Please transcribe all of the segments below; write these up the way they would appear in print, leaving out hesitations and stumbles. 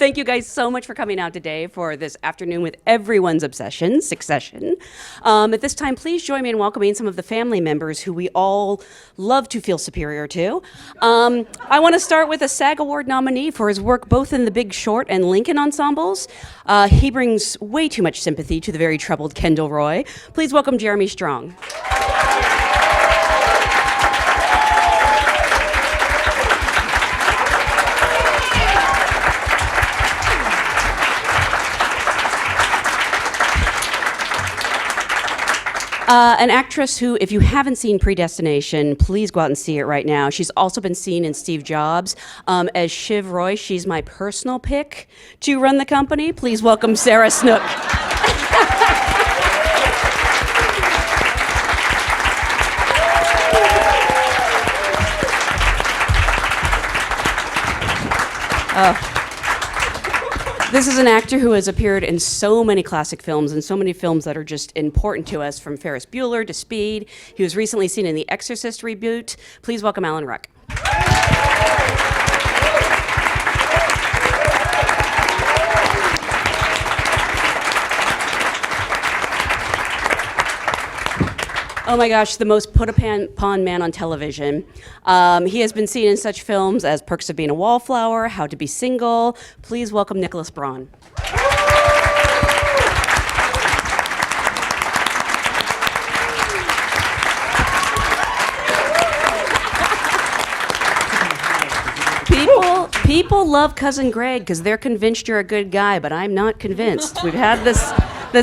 Thank you guys so much for coming out today for this afternoon with everyone's obsession, Succession. At this time, please join me in welcoming some of the family members who we all love to feel superior to. I want to start with a SAG Award nominee for his work both in The Big Short and Lincoln ensembles. He brings way too much sympathy to the very troubled Kendall Roy. Please welcome Jeremy Strong. An actress who, if you haven't seen Predestination, please go out and see it right now. She's also been seen in Steve Jobs. As Shiv Roy, she's my personal pick to run the company. Please welcome Sarah Snook. This is an actor who has appeared in so many classic films and so many films that are just important to us, from Ferris Bueller to Speed. He was recently seen in The Exorcist reboot. Please welcome Alan Ruck. Oh my gosh, the most put-upon man on television. He has been seen in such films as Perks of Being a Wallflower, How to Be Single. Please welcome Nicholas Braun. People love Cousin Greg because they're convinced you're a good guy, but I'm not convinced. We've had this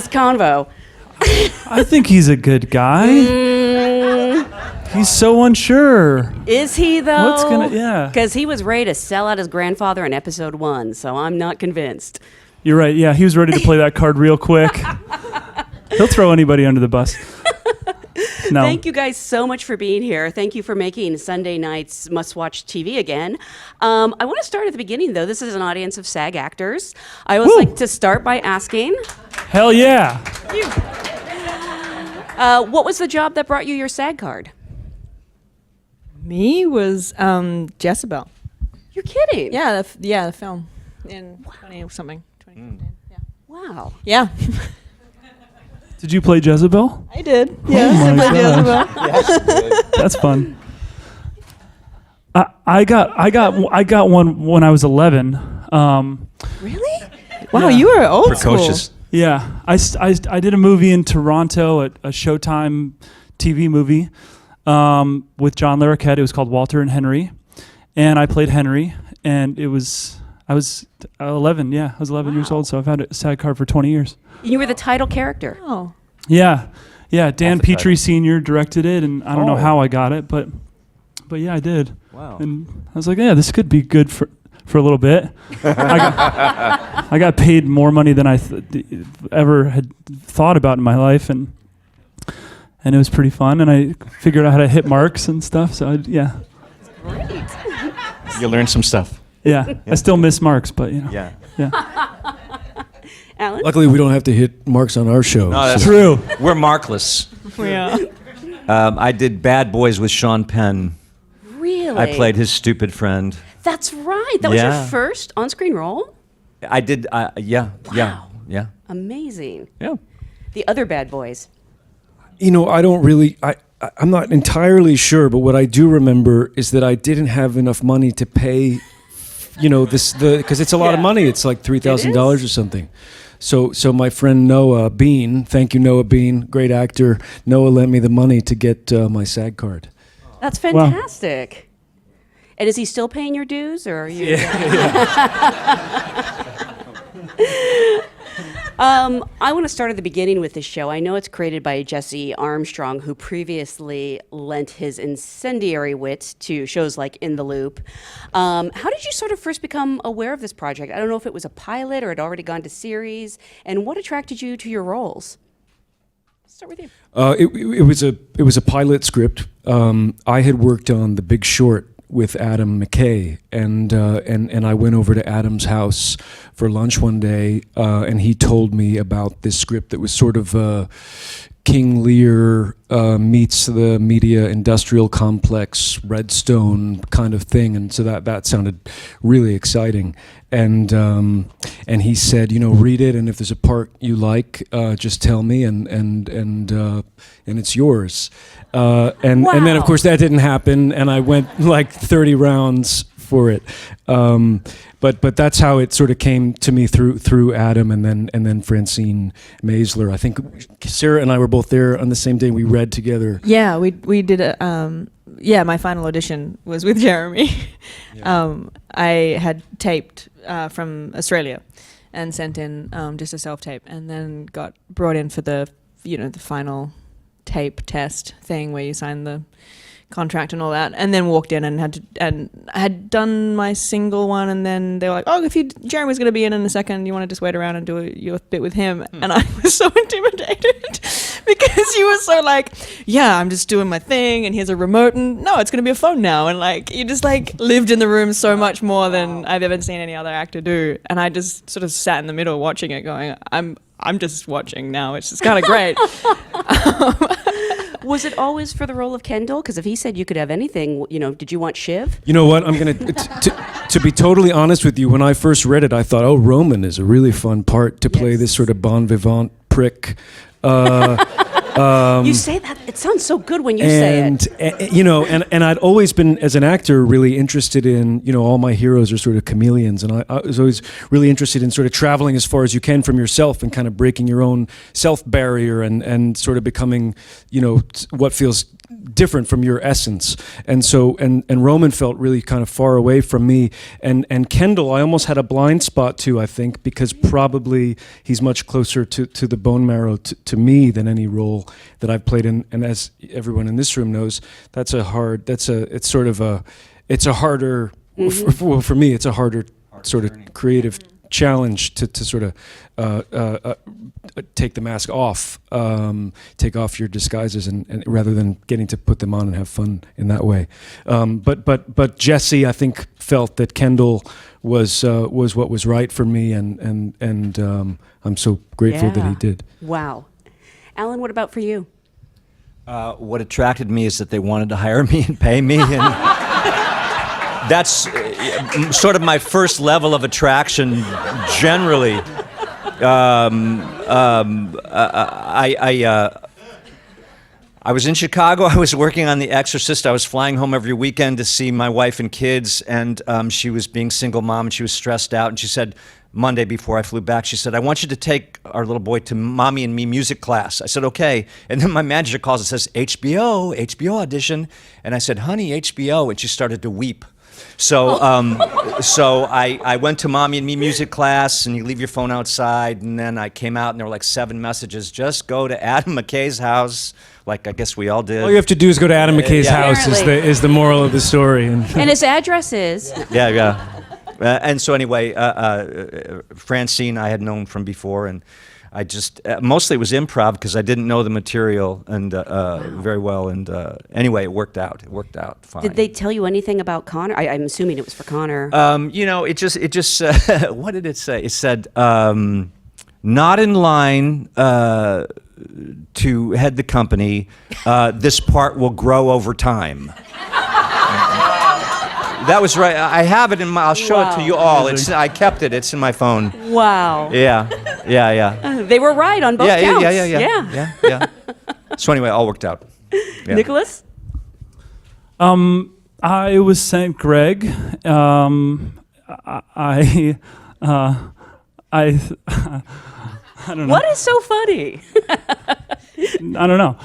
convo. I think he's a good guy. He's so unsure. Is he, though? Yeah. Because he was ready to sell out his grandfather in episode 1, so I'm not convinced. You're right. Yeah, he was ready to play that card real quick. He'll throw anybody under the bus. No. Thank you guys so much for being here. Thank you for making Sunday nights must-watch TV again. I want to start at the beginning, though. This is an audience of SAG actors. I always like to start by asking... Hell yeah. What was the job that brought you your SAG card? Me was Jezebel. You're kidding? Yeah, the film in 20-something. 2015. Yeah. Wow. Yeah. Did you play Jezebel? I did. Yes, I played Jezebel. That's fun. I got one when I was 11. Really? Wow, you were old Precocious. school. Yeah, I did a movie in Toronto, a Showtime TV movie with John Larroquette. It was called Walter and Henry, and I played Henry. And I was 11. Yeah, I was 11 years old, so I've had a SAG card for 20 years. You were the title character. Oh. Yeah. Dan Petrie Sr. directed it, and I don't know how I got it, but yeah, I did. Wow. And I was like, yeah, this could be good for a little bit. I got paid more money than I ever had thought about in my life, and it was pretty fun. And I figured out how to hit marks and stuff. So yeah. Great. You learned some stuff. Yeah. I still miss marks, but you know. Yeah. Alan? Luckily, we don't have to hit marks on our show. No, that's True. We're markless. Yeah. I did Bad Boys with Sean Penn. Really? I played his stupid friend. That's right. That was your first on-screen role? I did. Yeah. Wow. Yeah. Amazing. Yeah. The other Bad Boys. You know, I don't really. I'm not entirely sure, but what I do remember is that I didn't have enough money to pay. You know, because it's a lot of money. It's like $3,000 or something. So my friend Noah Bean, thank you Noah Bean, great actor. Noah lent me the money to get my SAG card. That's fantastic. And is he still paying your dues, or are you? I want to start at the beginning with this show. I know it's created by Jesse Armstrong, who previously lent his incendiary wit to shows like In the Loop. How did you sort of first become aware of this project? I don't know if it was a pilot or had already gone to series, and what attracted you to your roles? Let's start with you. It was a pilot script. I had worked on The Big Short with Adam McKay, and I went over to Adam's house for lunch one day, and he told me about this script that was sort of King Lear meets the media industrial complex, Redstone kind of thing, and so that sounded really exciting. And he said, read it, and if there's a part you like, just tell me, and it's yours. And then of course that didn't happen, and I went like 30 rounds for it. But that's how it sort of came to me through Adam and then Francine Maisler. I think Sarah and I were both there on the same day. We read together. Yeah, we did my final audition was with Jeremy. Yeah. I had taped from Australia and sent in just a self-tape, and then got brought in for the final tape test thing where you sign the contract and all that, and then walked in and had done my single one, and then they were like, oh, Jeremy's going to be in a second, you want to just wait around and do your bit with him. And I was so intimidated because you were so like, yeah, I'm just doing my thing, and here's a remote, and no, it's going to be a phone now, and like you just like lived in the room so much more than I've ever seen any other actor do. And I just sort of sat in the middle watching it going, I'm just watching now, it's just kind of great. Was it always for the role of Kendall? Because if he said you could have anything, did you want Shiv? You know what? I'm going to be totally honest with you. When I first read it, I thought, oh, Roman is a really fun part to play this sort of bon vivant prick. You say that, it sounds so good when you say it. And I'd always been, as an actor, really interested in, all my heroes are sort of chameleons, and I was always really interested in sort of traveling as far as you can from yourself and kind of breaking your own self-barrier and sort of becoming, what feels different from your essence. And so and Roman felt really kind of far away from me, and Kendall I almost had a blind spot to, I think, because probably he's much closer to the bone marrow to me than any role that I've played in. And as everyone in this room knows, it's a harder for me, it's a harder sort of creative challenge to sort of take the mask off, take off your disguises, and rather than getting to put them on and have fun in that way. But Jesse, I think, felt that Kendall was what was right for me, and I'm so grateful that he did. Wow. Alan, what about for you? What attracted me is that they wanted to hire me and pay me, and that's sort of my first level of attraction generally. I was in Chicago. I was working on The Exorcist. I was flying home every weekend to see my wife and kids, and she was being single mom, and she was stressed out, and she said, Monday before I flew back, she said, I want you to take our little boy to Mommy and Me music class. I said, okay. And then my manager calls and says, HBO audition. And I said, honey, HBO. And she started to weep. So I went to Mommy and Me music class, and you leave your phone outside, and then I came out, and there were like 7 messages. Just go to Adam McKay's house, like I guess we all did. All you have to do is go to Adam McKay's house Apparently. is the moral of the story. And his address is? Yeah. And so anyway, Francine I had known from before, and I just mostly it was improv because I didn't know the material and very well. And anyway, it worked out. It worked out fine. Did they tell you anything about Connor? I'm assuming it was for Connor. It just what did it say? It said not in line to head the company. This part will grow over time. That was right. I have it in my. I'll show it to you all. I kept it. It's in my phone. Wow. Yeah. They were right on both counts. Yeah. So anyway, all worked out. Yeah. Nicholas? I was sent Greg. I don't know. What is so funny? I don't know.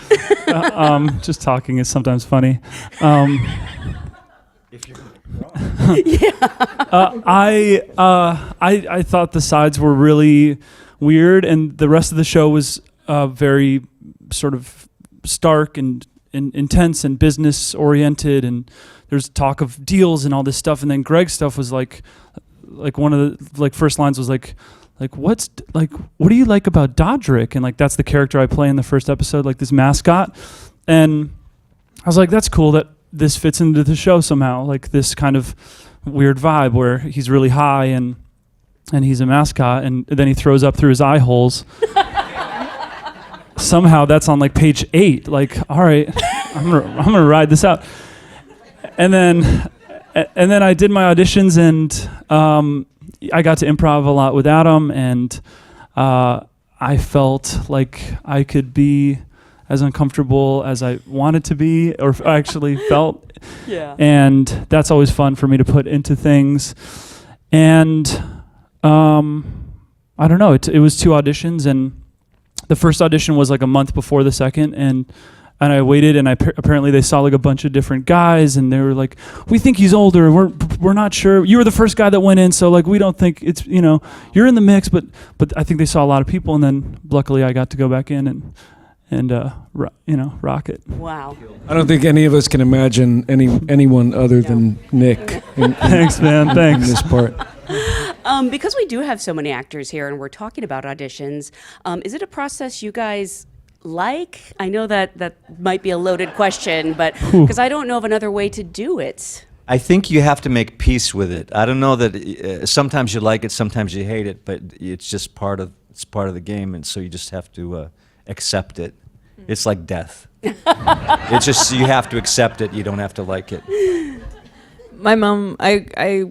Just talking is sometimes funny. If you're I thought the sides were really weird, and the rest of the show was very sort of stark and intense and business oriented, and there's talk of deals and all this stuff. And then Greg's stuff was like one of the first lines was like what do you like about Dodrick? And that's the character I play in the first episode, like this mascot. And I was like, that's cool that this fits into the show somehow, like this kind of weird vibe where he's really high and he's a mascot, and then he throws up through his eye holes. somehow that's on like page 8. Like, all right, I'm gonna ride this out. And then I did my auditions, and I got to improv a lot with Adam, and I felt like I could be as uncomfortable as I wanted to be, or actually felt. Yeah. And that's always fun for me to put into things. And I don't know, it was 2 auditions, and the first audition was like a month before the second, and I waited, and apparently they saw like a bunch of different guys, and they were like, "We think he's older. We're not sure. You were the first guy that went in, so like we don't think it's, you're in the mix." But I think they saw a lot of people, and then luckily I got to go back in and rock it. Wow. I don't think any of us can imagine anyone other than Nick. Thanks, man. Thanks. In this part. Because we do have so many actors here, and we're talking about auditions, is it a process you guys like? I know that might be a loaded question, but because I don't know of another way to do it. I think you have to make peace with it. I don't know that sometimes you like it, sometimes you hate it, but it's just part of the game, and so you just have to accept it. It's like death. It's just you have to accept it. You don't have to like it. My mum, I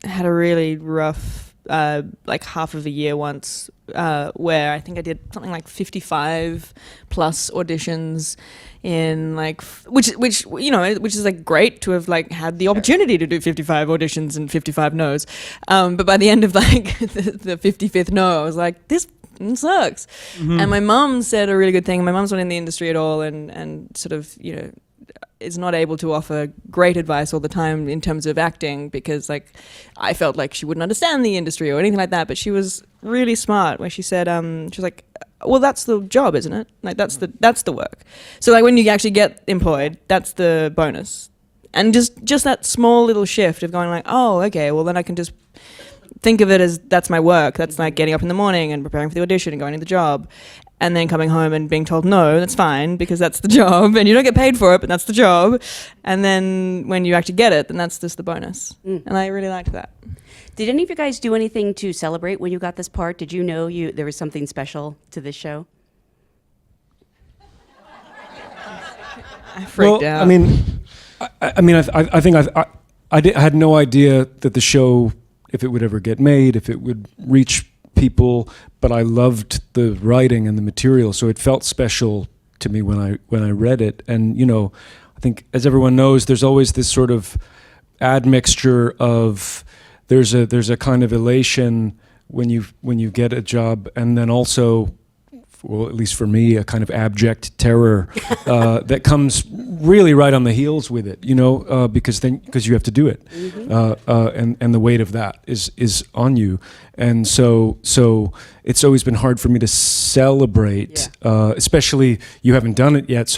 had a really rough like half of a year once where I think I did something like 55 plus auditions in like which is like great to have like had the opportunity to do 55 auditions and 55 no's, but by the end of like the 55th no, I was like, this sucks. And my mum said a really good thing. My mum's not in the industry at all, and sort of is not able to offer great advice all the time in terms of acting, because like I felt like she wouldn't understand the industry or anything like that. But she was really smart where she said, she was like, well, that's the job, isn't it? Like that's the work. So like when you actually get employed, that's the bonus. And just that small little shift of going like, oh, okay, well then I can just think of it as that's my work. That's like getting up in the morning and preparing for the audition and going to the job, and then coming home and being told, no, that's fine because that's the job and you don't get paid for it, but that's the job. And then when you actually get it, then that's just the bonus. And I really liked that. Did any of you guys do anything to celebrate when you got this part? Did you know there was something special to this show? I freaked out. I mean, I think I had no idea that the show, if it would ever get made, if it would reach people, but I loved the writing and the material, so it felt special to me when I read it. And I think, as everyone knows, there's always this sort of admixture of there's a kind of elation when you get a job, and then also, well, at least for me, a kind of abject terror that comes really right on the heels with it, because you have to do it, and the weight of that is on you, and so it's always been hard for me to celebrate, especially you haven't done it yet,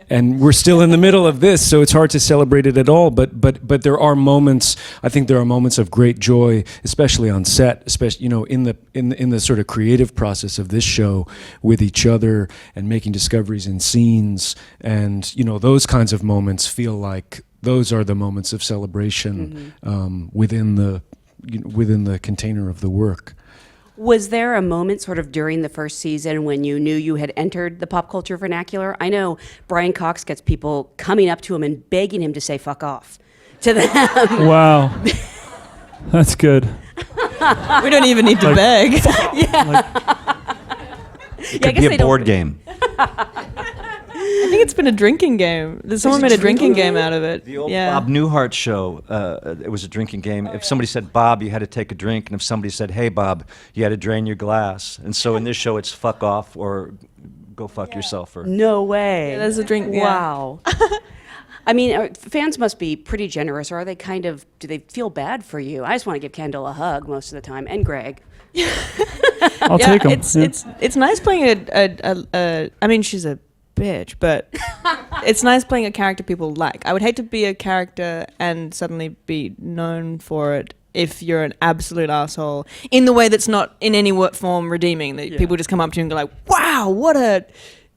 and we're still in the middle of this, so it's hard to celebrate it at all. But there are moments. I think there are moments of great joy, especially on set, especially in the sort of creative process of this show with each other and making discoveries in scenes, and those kinds of moments feel like those are the moments of celebration within the container of the work. Was there a moment sort of during the first season when you knew you had entered the pop culture vernacular? I know Brian Cox gets people coming up to him and begging him to say fuck off to them. Wow. That's good. We don't even need to beg. It could be a board game. I think it's been a drinking game. Someone made a drinking game out of it. The old Bob Newhart show, it was a drinking game. If somebody said Bob, you had to take a drink, and if somebody said, hey Bob, you had to drain your glass. And so in this show, it's fuck off or go fuck yourself. Or No way. Yeah, there's a drink. Wow. I mean, fans must be pretty generous, or are they do they feel bad for you? I just want to give Kendall a hug most of the time, and Greg. I'll take him. It's nice playing I mean, she's a bitch, but it's nice playing a character people like. I would hate to be a character and suddenly be known for it if you're an absolute asshole in the way that's not in any form redeeming, that people just come up to you and go like, wow, what a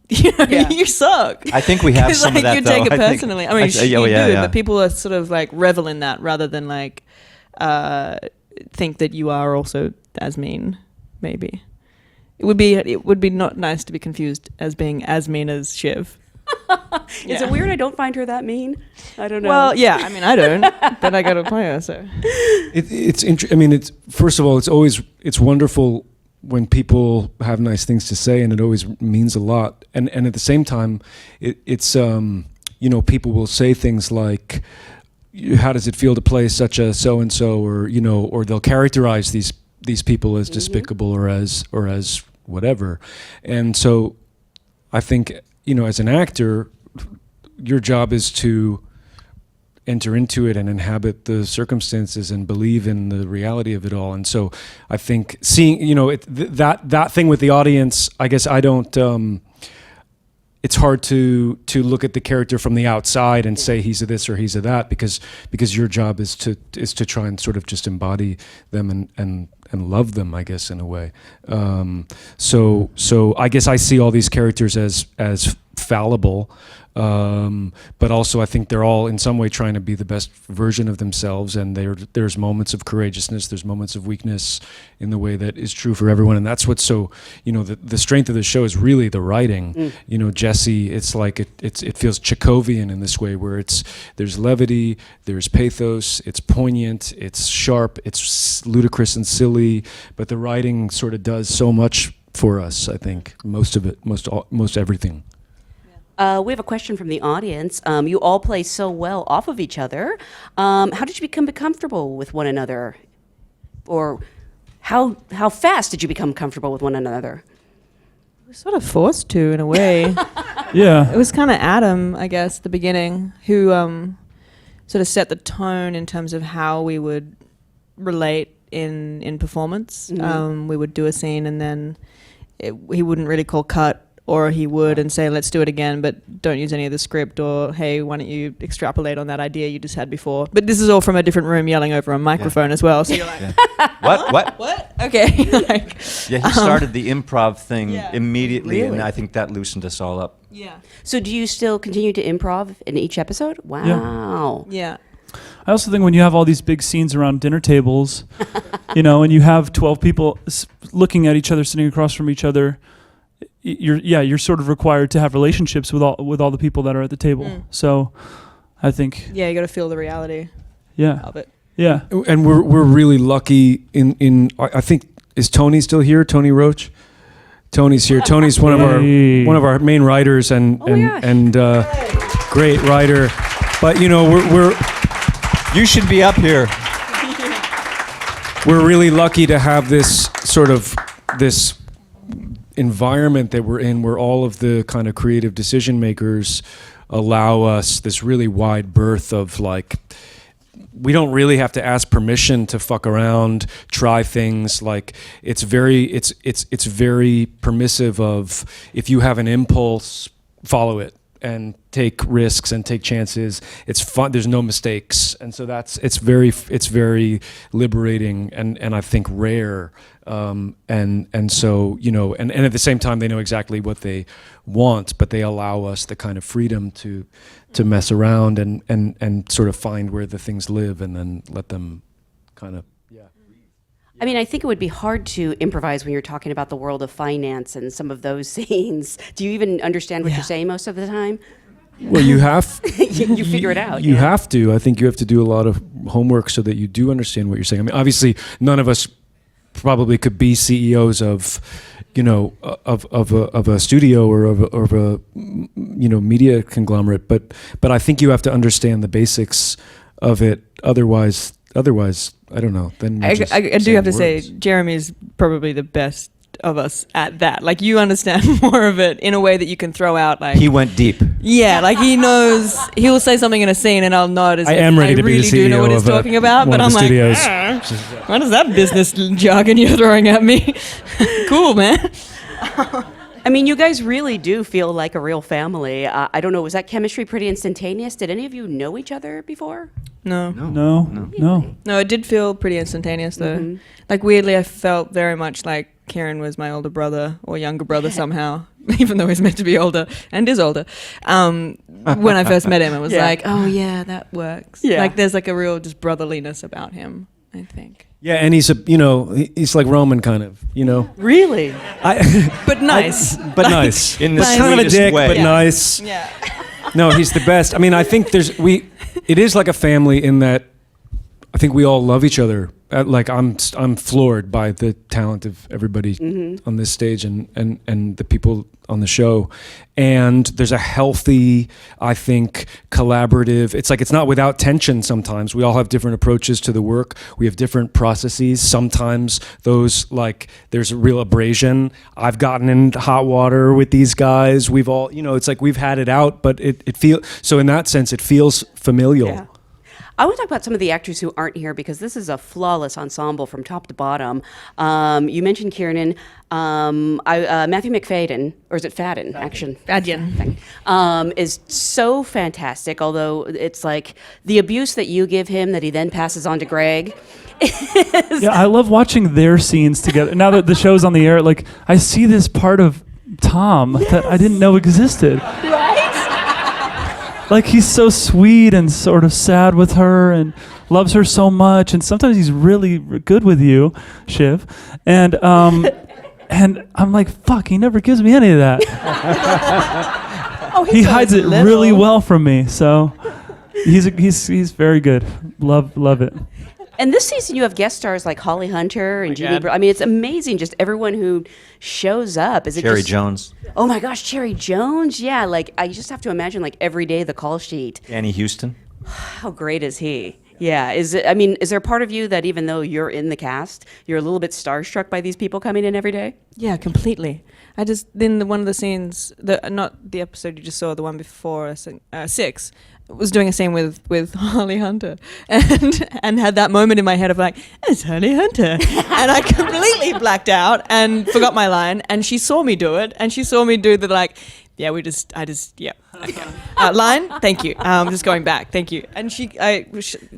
you suck. I think we have some like, of that, you though. take it personally. I mean, you do, yeah. but people are sort of like revel in that rather than like think that you are also as mean, maybe. It would be not nice to be confused as being as mean as Shiv. Is it weird I don't find her that mean? I don't know. Well, yeah, I mean, I don't, but I got to play her, so. It's first of all, it's wonderful when people have nice things to say, and it always means a lot. And at the same time, it's people will say things like, how does it feel to play such a so and so, or they'll characterize these people as despicable or as whatever. And so I think, as an actor, your job is to enter into it and inhabit the circumstances and believe in the reality of it all. And so I think seeing, that thing with the audience, I guess I don't, it's hard to look at the character from the outside and say he's a this or he's a that, because your job is to try and sort of just embody them and love them, I guess, in a way. So I guess I see all these characters as fallible, but also I think they're all in some way trying to be the best version of themselves, and there's moments of courageousness, there's moments of weakness in the way that is true for everyone, and that's what's so, the strength of the show is really the writing. Jesse, it's like it feels Chekhovian in this way, where there's levity, there's pathos, it's poignant, it's sharp, it's ludicrous and silly, but the writing sort of does so much for us. I think most of it, most everything. We have a question from the audience. You all play so well off of each other. How did you become comfortable with one another? Or how fast did you become comfortable with one another? We were sort of forced to, in a way. Yeah. It was kind of Adam, I guess, the beginning, who sort of set the tone in terms of how we would relate in performance. We would do a scene, and then he wouldn't really call cut, or he would and say, let's do it again, but don't use any of the script, or hey, why don't you extrapolate on that idea you just had before. But this is all from a different room yelling over a microphone as well. So you're like, What? Okay. Yeah, he started the improv thing immediately, Really? and I think that loosened us all up. Yeah. So do you still continue to improv in each episode? Wow. Yeah. I also think when you have all these big scenes around dinner tables, and you have 12 people looking at each other, sitting across from each other, you're sort of required to have relationships with all the people that are at the table. So I think Yeah, you got to feel the reality yeah. of it. Yeah. And we're really lucky in I think, is Tony still here? Tony Roche? Tony's here. Tony's one of our main writers and great writer. But we're You should be up here. we're really lucky to have this sort of this environment that we're in, where all of the kind of creative decision makers allow us this really wide berth of, like, we don't really have to ask permission to fuck around, try things. Like, it's very permissive of, if you have an impulse, follow it and take risks and take chances. It's fun. There's no mistakes, and so it's very liberating and I think rare. And so and at the same time they know exactly what they want, but they allow us the kind of freedom to mess around and sort of find where the things live, and then let them kind of. I mean, I think it would be hard to improvise when you're talking about the world of finance and some of those scenes. Do you even understand what you're saying most of the time? Well, you have you figure it out. You have to. I think you have to do a lot of homework so that you do understand what you're saying. I mean, obviously, none of us probably could be CEOs of a studio or of a media conglomerate, but I think you have to understand the basics of it. Otherwise, I don't know. Then I do have to say, Jeremy's probably the best of us at that. Like, you understand more of it in a way that you can throw out. Like, He went deep. yeah, like he knows. He'll say something in a scene, and I'll nod as I if am ready I to be really the do know what CEO he's of talking about. one But of I'm the like, studios. what is that business jargon you're throwing at me? Cool, man. I mean, you guys really do feel like a real family. I don't know, was that chemistry pretty instantaneous? Did any of you know each other before? No. No. It did feel pretty instantaneous, though. Like, weirdly, I felt very much like Kieran was my older brother or younger brother somehow, even though he's meant to be older and is older. When I first met him, it was like, oh yeah, that works. Yeah. Like, there's like a real just brotherliness about him, I think. Yeah, and he's he's like Roman kind of, Really? But nice. but nice. In the But kind of a sweetest dick, way. but Yeah. nice. Yeah. No, he's the best. I mean, I think it is like a family in that I think we all love each other. I'm floored by the talent of everybody on this stage and the people on the show. And there's a healthy, I think, collaborative. It's like it's not without tension sometimes. We all have different approaches to the work. We have different processes. Sometimes those, like, there's a real abrasion. I've gotten in hot water with these guys. We've all, it's like we've had it out, but it feels, so in that sense, it feels familial. Yeah. I want to talk about some of the actors who aren't here because this is a flawless ensemble from top to bottom. You mentioned Kieran, Matthew Macfadyen, or is it Fadden? Action. Adyen. Is so fantastic, although it's like the abuse that you give him that he then passes on to Greg. Yeah, I love watching their scenes together. Now that the show's on the air, like I see this part of Tom that I didn't know existed. Like he's so sweet and sort of sad with her and loves her so much, and sometimes he's really good with you, Shiv. And I'm like, fuck, he never gives me any of that. He hides it really well from me. So he's very good. Love it. And this season you have guest stars like Holly Hunter and Jeannie. I mean, it's amazing, just everyone who shows up. Is it Cherry just, Jones. Oh my gosh, Cherry Jones. Yeah, like I just have to imagine like every day the call sheet. Danny Houston. How great is he? Yeah, is there a part of you that even though you're in the cast, you're a little bit starstruck by these people coming in every day? Yeah, completely. One of the scenes, not the episode you just saw, the one before 6, was doing a scene with Holly Hunter, and had that moment in my head of like, it's Holly Hunter, and I completely blacked out and forgot my line, and she saw me do it, and she saw me do the like, yeah, line, thank you, just going back, thank you, and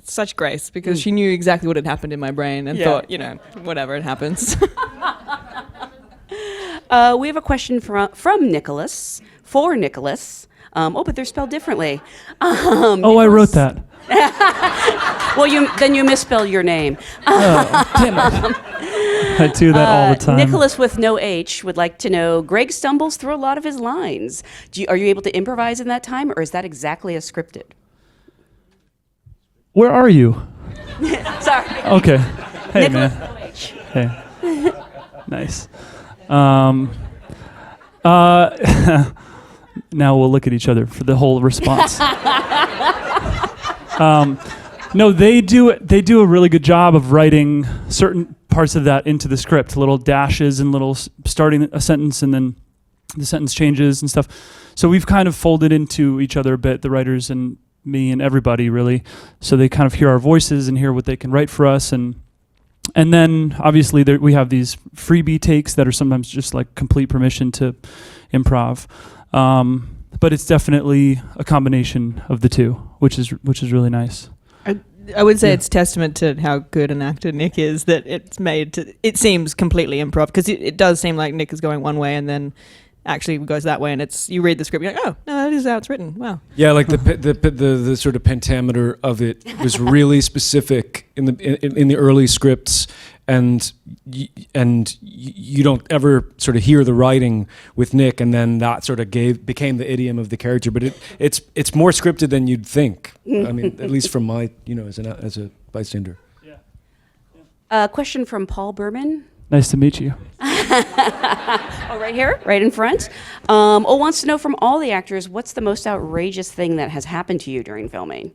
such grace because she knew exactly what had happened in my brain and thought, whatever, it happens. We have a question from Nicholas, for Nicholas. But they're spelled differently. I wrote that. Well, you misspelled your name. Damn it. I do that all the time. Nicholas with no H would like to know, Greg stumbles through a lot of his lines. Are you able to improvise in that time, or is that exactly as scripted? Where are you? Sorry. Okay. Hey, Nicholas, man. no H. Hey. Nice. Now we'll look at each other for the whole response. No, they do a really good job of writing certain parts of that into the script, little dashes and little starting a sentence and then the sentence changes and stuff. So we've kind of folded into each other a bit, the writers and me and everybody really, so they kind of hear our voices and hear what they can write for us. And then obviously we have these freebie takes that are sometimes just like complete permission to improv. But it's definitely a combination of the two, which is really nice. I would say it's testament to how good an actor Nick is that it seems completely improv, because it does seem like Nick is going one way and then actually goes that way, and you read the script, you're like, oh no, that is how it's written. Wow. Yeah, like the sort of pentameter of it was really specific in the early scripts, and you don't ever sort of hear the writing with Nick, and then that sort of became the idiom of the character. But it's more scripted than you'd think. I mean, at least from my as a bystander. Question from Paul Berman. Nice to meet you. Right here, right in front. Wants to know from all the actors, what's the most outrageous thing that has happened to you during filming?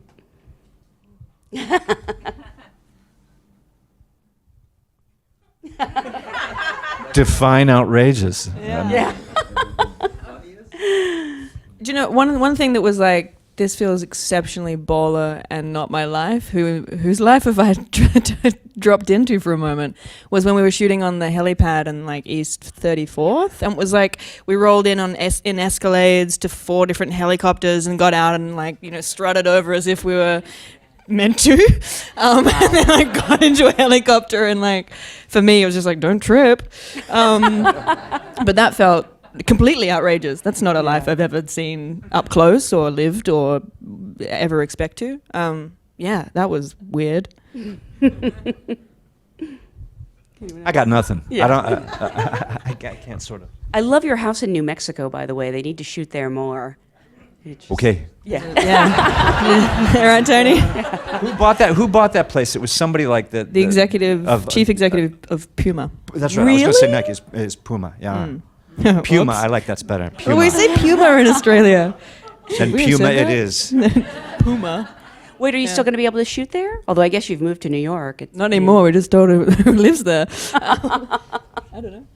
Define outrageous. Yeah. Do you know one thing that was like, this feels exceptionally baller and not my life, whose life have I dropped into for a moment, was when we were shooting on the helipad in like East 34th, and it was like we rolled in in Escalades to 4 different helicopters and got out and like strutted over as if we were meant to, and then I got into a helicopter, and like for me it was just like, don't trip, but that felt completely outrageous. That's not a life I've ever seen up close or lived or ever expect to. Yeah, that was weird. I got nothing. Yeah. I don't. I can't sort of. I love your house in New Mexico, by the way. They need to shoot there more. Okay. Yeah. Yeah. All right, Tony. Who bought that? Who bought that place? It was somebody like the Chief executive of Puma. That's right. I was going to say Nike is Puma. Yeah. Puma. I like that's better. Puma. Well, we say Puma in Australia. And we Puma said it that? is. Puma. Wait, are you still going to be able to shoot there? Although I guess you've moved to New York. Not anymore. We just told who lives there. I don't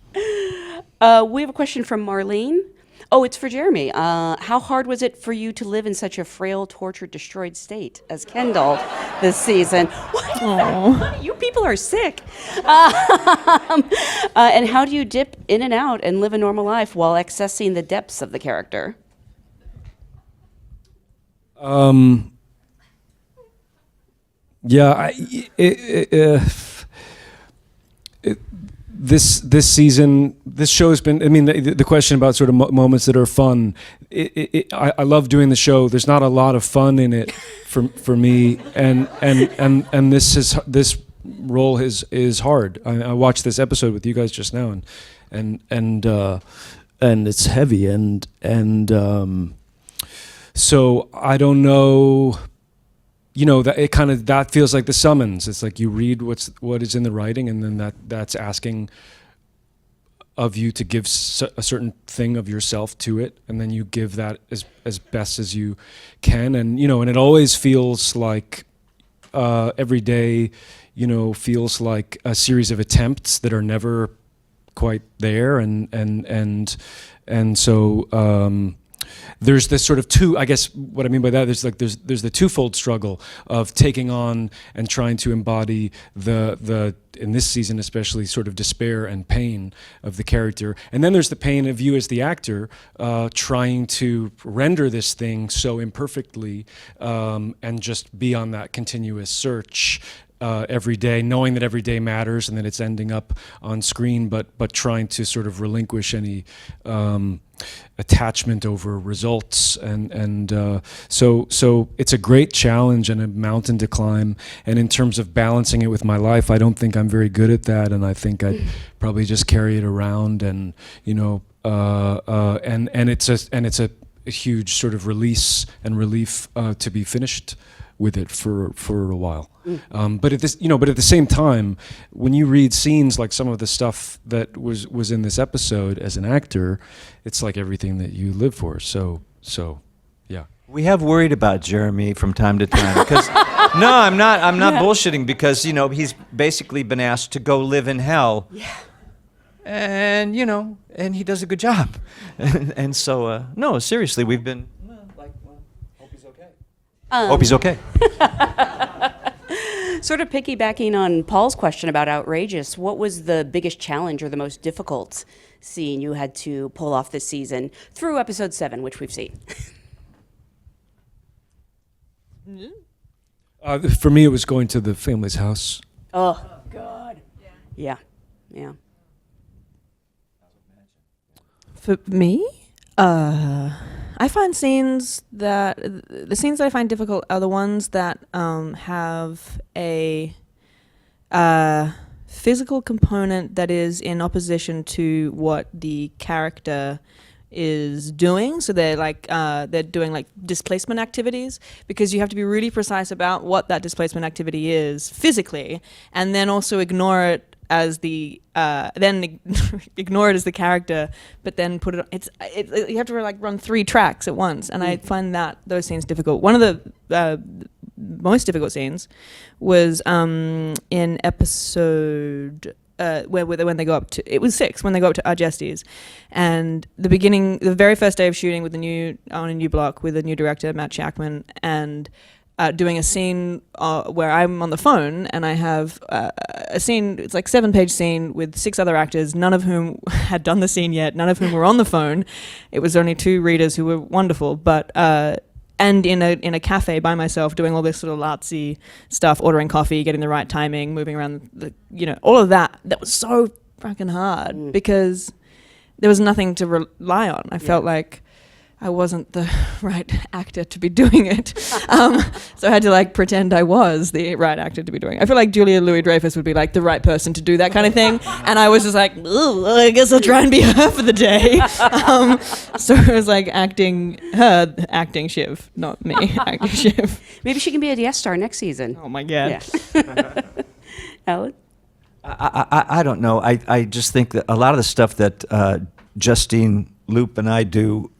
know. We have a question from Marlene. Oh, it's for Jeremy. How hard was it for you to live in such a frail, tortured, destroyed state as Kendall this season? What? You people are sick. And how do you dip in and out and live a normal life while accessing the depths of the character? Yeah, this season, this show has been. I mean, the question about sort of moments that are fun. I love doing the show. There's not a lot of fun in it for me, and this role is hard. I watched this episode with you guys just now, and it's heavy, and so I don't know. You know, that feels like the summons. It's like you read what is in the writing, and then that's asking of you to give a certain thing of yourself to it, and then you give that as best as you can. And and it always feels like every day, feels like a series of attempts that are never quite there, and so. There's this sort of I guess what I mean by that is like there's the twofold struggle of taking on and trying to embody the in this season especially sort of despair and pain of the character, and then there's the pain of you as the actor trying to render this thing so imperfectly and just be on that continuous search every day, knowing that every day matters and that it's ending up on screen, but trying to sort of relinquish any attachment over results, and so it's a great challenge and a mountain to climb. And in terms of balancing it with my life, I don't think I'm very good at that, and I think I'd probably just carry it around, and and it's a huge sort of release and relief to be finished with it for a while. But at the same time, when you read scenes like some of the stuff that was in this episode as an actor, it's like everything that you live for. So yeah. We have worried about Jeremy from time to time because no, I'm not bullshitting, because he's basically been asked to go live in hell. Yeah. And and he does a good job. and so no, seriously, we've been hope he's okay. Hope he's okay. Sort of piggybacking on Paul's question about outrageous, what was the biggest challenge or the most difficult scene you had to pull off this season through episode 7, which we've seen? For me, it was going to the family's house. Oh, God. Yeah. For me, I find the scenes that I find difficult are the ones that have a physical component that is in opposition to what the character is doing. So they're doing like displacement activities, because you have to be really precise about what that displacement activity is physically, and then also ignore it as the ignore it as the character, but then put it. You have to like run 3 tracks at once, and I find those scenes difficult. One of the most difficult scenes was in episode when they go up to, it was 6, when they go up to Argestes, and the very first day of shooting on a new block with a new director, Matt Shackman, and doing a scene where I'm on the phone, and I have a scene, it's like 7-page scene with 6 other actors, none of whom had done the scene yet, none of whom were on the phone. It was only 2 readers who were wonderful, but and in a cafe by myself, doing all this sort of artsy stuff, ordering coffee, getting the right timing, moving around, all of that. That was so fucking hard because there was nothing to rely on. I felt like I wasn't the right actor to be doing it. So I had to like pretend I was the right actor to be doing it. I feel like Julia Louis-Dreyfus would be like the right person to do that kind of thing. And I was just like, I guess I'll try and be her for the day. So it was like acting Shiv, not me, acting Shiv. Maybe she can be a guest star next season. Oh my God. Yeah. Alan? I don't know. I just think that a lot of the stuff that Justine Loop and I do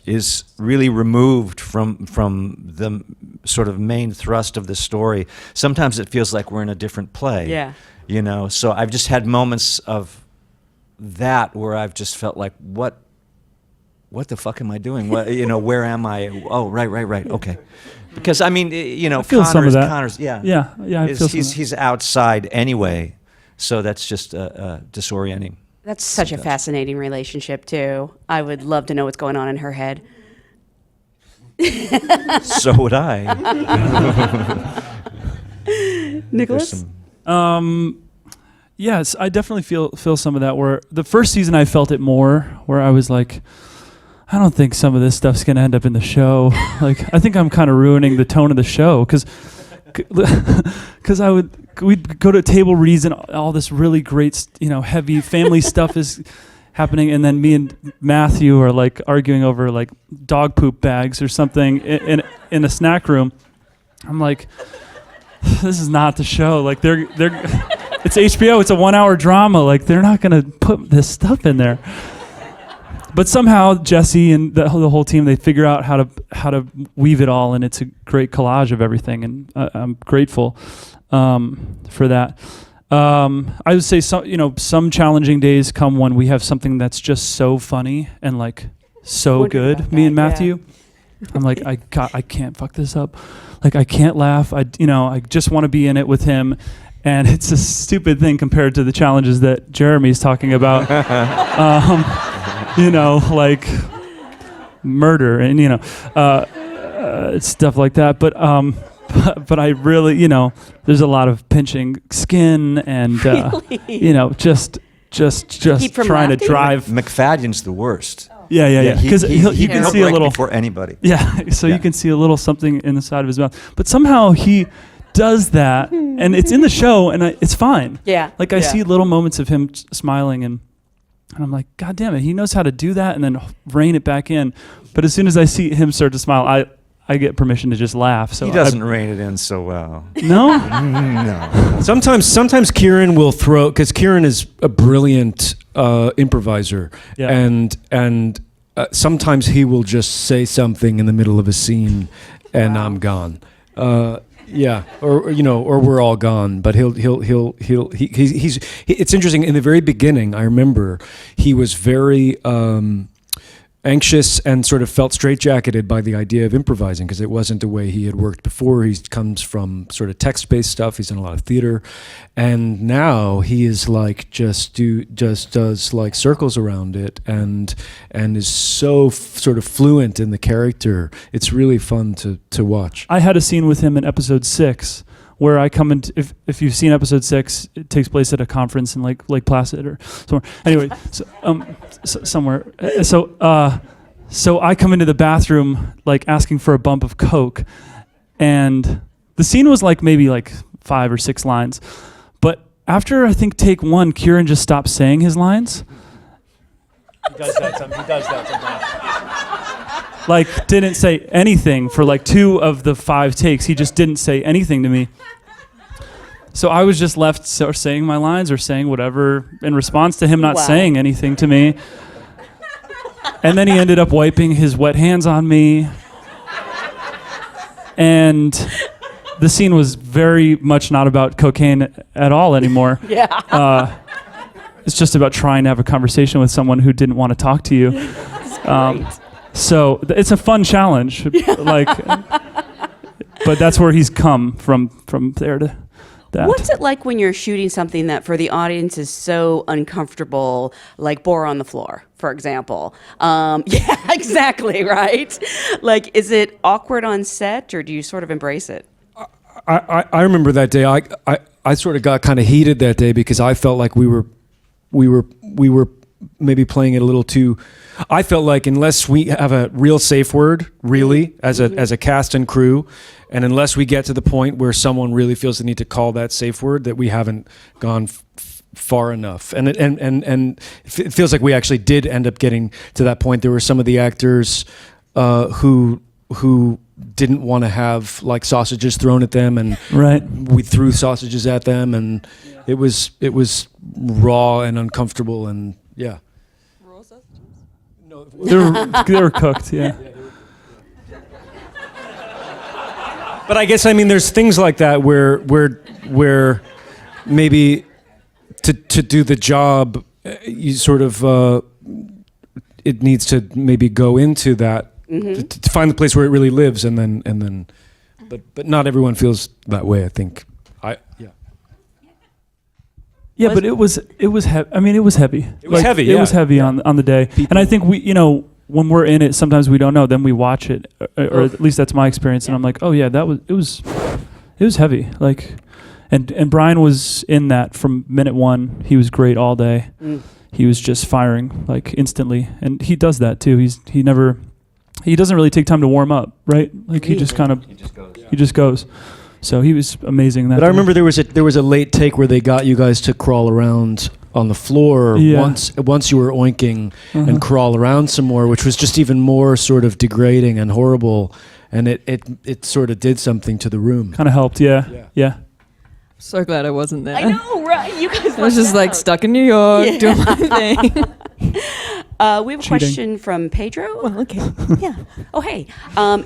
is really removed from the sort of main thrust of the story. Sometimes it feels like we're in a different play. Yeah. You know, so I've just had moments of that where I've just felt like, what the fuck am I doing? What, you know, where am I? Oh, right. Okay. Because I mean, you know, I feel some of that. Connor's, yeah. Yeah. I feel some of that. He's outside anyway, so that's just disorienting. That's such a fascinating relationship, too. I would love to know what's going on in her head. So would I. Nicholas? Yes, I definitely feel some of that. Where the first season I felt it more, where I was like, I don't think some of this stuff's gonna end up in the show. Like, I think I'm kind of ruining the tone of the show because we'd go to table reads and all this really great, heavy family stuff is happening, and then me and Matthew are like arguing over like dog poop bags or something in a snack room. I'm like, this is not the show. Like they're it's HBO. It's a 1-hour drama. Like they're not gonna put this stuff in there. But somehow Jesse and the whole team, they figure out how to weave it all, and it's a great collage of everything, and I'm grateful for that. I would say some challenging days come when we have something that's just so funny and like so good. Me and Matthew, I'm like, I can't fuck this up. Like I can't laugh. I just want to be in it with him. And it's a stupid thing compared to the challenges that Jeremy's talking about. Like murder and stuff like that. But I really, there's a lot of pinching skin and just trying to drive. Macfadyen's the worst. Yeah. Because you can see a little before anybody. Yeah, so you can see a little something in the side of his mouth. But somehow he does that, and it's in the show, and it's fine. Yeah. Like I see little moments of him smiling, and I'm like, God damn it, he knows how to do that and then rein it back in. But as soon as I see him start to smile, I get permission to just laugh. So he doesn't rein it in so well. No? No. Sometimes Kieran will throw, because Kieran is a brilliant improviser, and sometimes he will just say something in the middle of a scene, and I'm gone. Yeah, or we're all gone. But he's. It's interesting. In the very beginning, I remember he was very anxious and sort of felt straitjacketed by the idea of improvising because it wasn't the way he had worked before. He comes from sort of text-based stuff. He's done a lot of theater, and now he is like just does like circles around it and is so sort of fluent in the character. It's really fun to watch. I had a scene with him in episode 6 where I come in. If you've seen episode 6, it takes place at a conference in Lake Placid or somewhere. Anyway, somewhere. So I come into the bathroom like asking for a bump of Coke, and the scene was like maybe like 5 or 6 lines, but after I think take 1, Kieran just stopped saying his lines. He does that sometimes. Like didn't say anything for like 2 of the 5 takes. He just didn't say anything to me. So I was just left saying my lines or saying whatever in response to him not saying anything to me. And then he ended up wiping his wet hands on me. And the scene was very much not about cocaine at all anymore. Yeah. It's just about trying to have a conversation with someone who didn't want to talk to you. So it's a fun challenge, but that's where he's come from there to that. What's it like when you're shooting something that for the audience is so uncomfortable, like Bore on the Floor, for example? Yeah, exactly, right? Like, is it awkward on set, or do you sort of embrace it? I remember that day. I sort of got kind of heated that day because I felt like we were maybe playing it a little too. I felt like unless we have a real safe word, really, as a cast and crew, and unless we get to the point where someone really feels the need to call that safe word, that we haven't gone far enough. And it feels like we actually did end up getting to that point. There were some of the actors who didn't want to have like sausages thrown at them, and we threw sausages at them, and it was raw and uncomfortable, and yeah. Raw sausages? No, they were cooked, yeah. But I guess, I mean, there's things like that where maybe to do the job, you sort of it needs to maybe go into that to find the place where it really lives, and then but not everyone feels that way, I think. Yeah, but it was heavy. I mean, it was heavy. It was heavy. Yeah. It was heavy on the day, and I think we, when we're in it, sometimes we don't know. Then we watch it, or at least that's my experience, and I'm like, oh yeah, it was heavy. Like, and Brian was in that from minute one. He was great all day. He was just firing like instantly, and he does that too. He doesn't really take time to warm up, right? Like he just goes. So he was amazing. But I remember there was a late take where they got you guys to crawl around on the floor once you were oinking and crawl around some more, which was just even more sort of degrading and horrible, and it sort of did something to the room. Kind of helped, yeah. So glad I wasn't there. I know, right? You guys. I was just like stuck in New York doing my thing. We have a question from Pedro. Well, okay. Yeah. Oh, hey.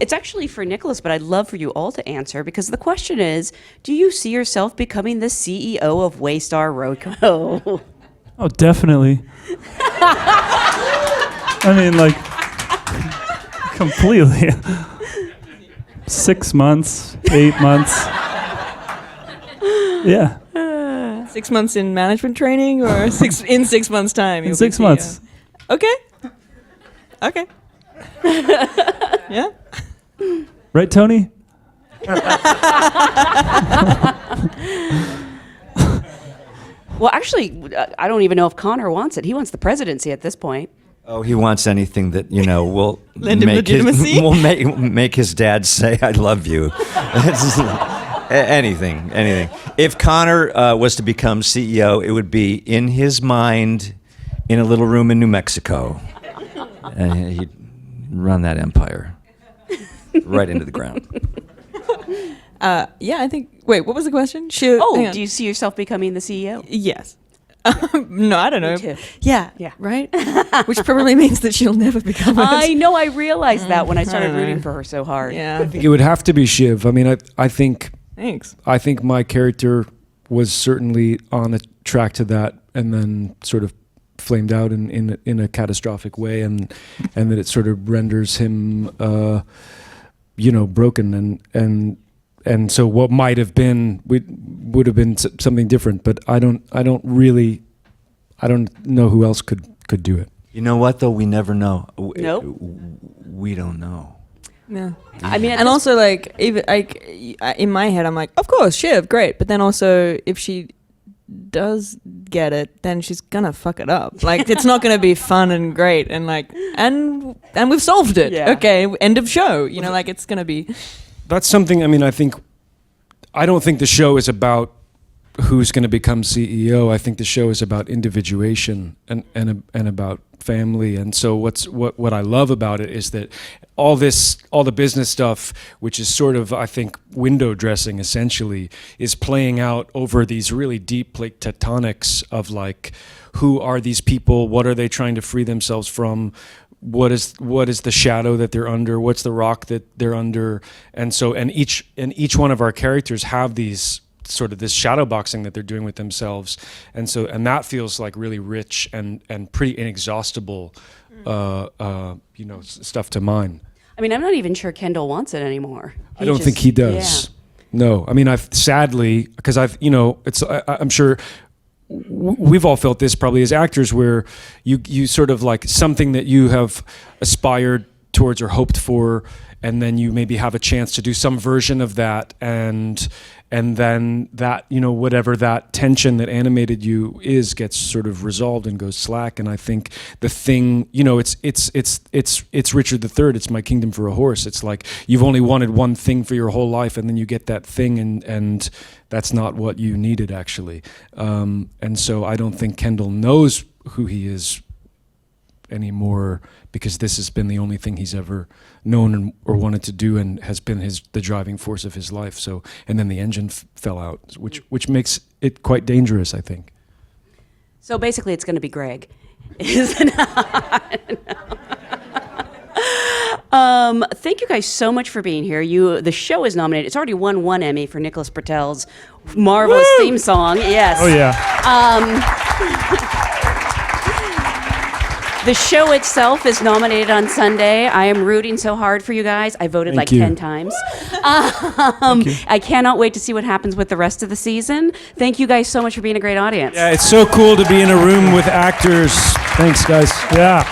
It's actually for Nicholas, but I'd love for you all to answer, because the question is, do you see yourself becoming the CEO of Waystar Roadco? Oh, definitely. I mean, like, completely. 6 months, 8 months. Yeah. 6 months in management training, or in 6 months' time? In 6 months. Okay. Yeah. Right, Tony? Well, actually, I don't even know if Connor wants it. He wants the presidency at this point. Oh, he wants anything that, will Lend him legitimacy? will make his dad say, I love you. Anything. If Connor was to become CEO, it would be in his mind in a little room in New Mexico. And he'd run that empire right into the ground. Yeah, I think. Wait, what was the question? Hang on. Do you see yourself becoming the CEO? Yes. No, I don't know. Me too. Yeah. Yeah. Right? Which probably means that she'll never become it. I know. I realized that when I started rooting for her so hard. Yeah. I think it would have to be Shiv. I mean, I think Thanks. I think my character was certainly on a track to that, and then sort of flamed out in a catastrophic way, and that it sort of renders him broken, and so what might have been would have been something different, but I don't know who else could do it. You know what, though? We never know. Nope. We don't know. Yeah. I mean, And also, like, even in my head, I'm like, of course, Shiv, great. But then also, if she does get it, then she's gonna fuck it up. Like, it's not gonna be fun and great, and we've solved it. Yeah. Okay, end of show. Like, it's gonna be. That's something. I mean, I don't think the show is about who's going to become CEO. I think the show is about individuation and about family. And so what I love about it is that all the business stuff, which is sort of, I think, window dressing essentially, is playing out over these really deep plate tectonics of like, who are these people? What are they trying to free themselves from? What is the shadow that they're under? What's the rock that they're under? And each one of our characters have these sort of this shadow boxing that they're doing with themselves, and that feels like really rich and pretty inexhaustible, stuff to mine. I mean, I'm not even sure Kendall wants it anymore. I don't think he does. Yeah. No, I mean, I'm sure we've all felt this probably as actors, where you sort of like something that you have aspired towards or hoped for, and then you maybe have a chance to do some version of that, and and then that, whatever that tension that animated you gets sort of resolved and goes slack. And I think the thing, it's Richard III. It's My Kingdom for a Horse. It's like you've only wanted one thing for your whole life, and then you get that thing, and that's not what you needed actually. And so I don't think Kendall knows who he is anymore, because this has been the only thing he's ever known or wanted to do, and has been the driving force of his life. So, and then the engine fell out, which makes it quite dangerous, I think. So basically, it's going to be Greg, isn't it? Thank you guys so much for being here. The show is nominated. It's already won 1 Emmy for Nicholas Britell's marvelous theme song. Yes. Oh yeah. The show itself is nominated on Sunday. I am rooting so hard for you guys. I voted Thank you. 10 times. I cannot wait to see what happens with the rest of the season. Thank you guys so much for being a great audience. Yeah, it's so cool to be in a room with actors. Thanks, guys. Yeah.